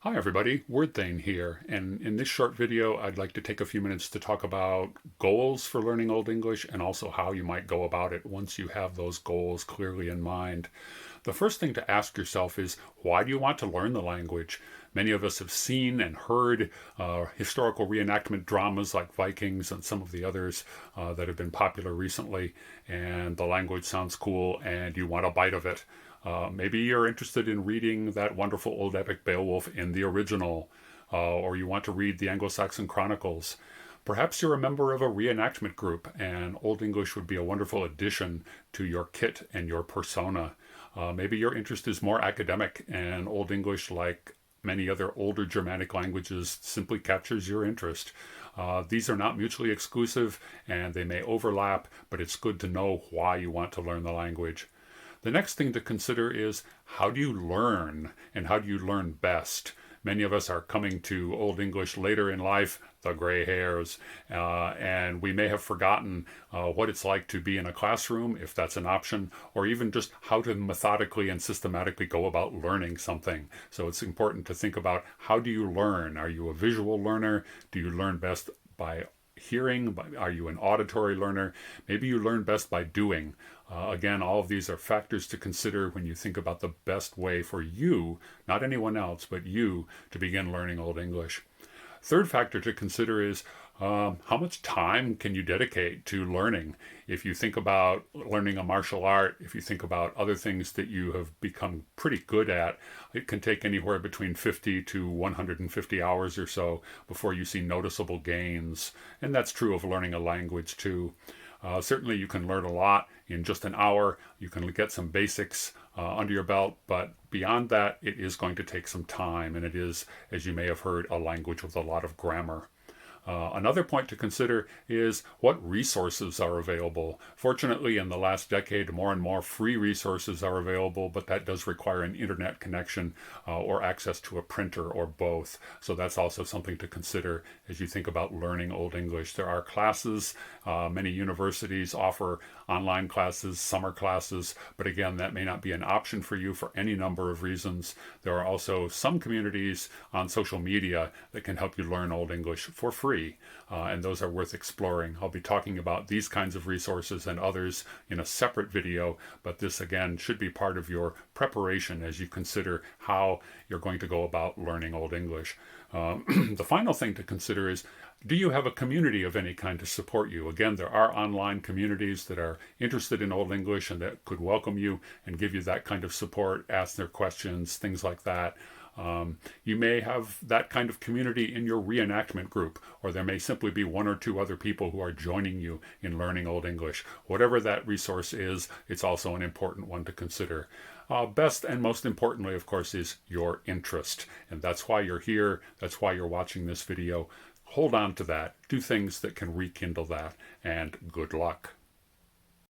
Hi everybody, Wordthane here, and in this short video I'd like to take a few minutes to talk about goals for learning Old English and also how you might go about it once you have those goals clearly in mind. The first thing to ask yourself is, why do you want to learn the language? Many of us have seen and heard historical reenactment dramas like Vikings and some of the others that have been popular recently, and the language sounds cool and you want a bite of it. Maybe you're interested in reading that wonderful old epic Beowulf in the original, or you want to read the Anglo-Saxon Chronicles. Perhaps you're a member of a reenactment group, and Old English would be a wonderful addition to your kit and your persona. Maybe your interest is more academic, and Old English, like many other older Germanic languages, simply captures your interest. These are not mutually exclusive, and they may overlap, but it's good to know why you want to learn the language. The next thing to consider is, how do you learn and how do you learn best? Many of us are coming to Old English later in life, the gray hairs, and we may have forgotten what it's like to be in a classroom, if that's an option, or even just how to methodically and systematically go about learning something. So it's important to think about, how do you learn? Are you a visual learner? Do you learn best by hearing? Are you an auditory learner? Maybe you learn best by doing. Again, all of these are factors to consider when you think about the best way for you, not anyone else, but you, to begin learning Old English. Third factor to consider is, how much time can you dedicate to learning? If you think about learning a martial art, if you think about other things that you have become pretty good at, it can take anywhere between 50 to 150 hours or so before you see noticeable gains. And that's true of learning a language too. Certainly you can learn a lot in just an hour. You can get some basics under your belt, but beyond that, it is going to take some time, and it is, as you may have heard, a language with a lot of grammar. Another point to consider is what resources are available. Fortunately, in the last decade, more and more free resources are available, but that does require an internet connection or access to a printer or both. So that's also something to consider as you think about learning Old English. There are classes. Many universities offer online classes, summer classes, but again, that may not be an option for you for any number of reasons. There are also some communities on social media that can help you learn Old English for free. And those are worth exploring. I'll be talking about these kinds of resources and others in a separate video, but this again should be part of your preparation as you consider how you're going to go about learning Old English. The final thing to consider is, do you have a community of any kind to support you? Again, there are online communities that are interested in Old English and that could welcome you and give you that kind of support, ask their questions, things like that. You may have that kind of community in your reenactment group, or there may simply be one or two other people who are joining you in learning Old English. Whatever that resource is, it's also an important one to consider. Best and most importantly, of course, is your interest. And that's why you're here. That's why you're watching this video. Hold on to that. Do things that can rekindle that. And good luck.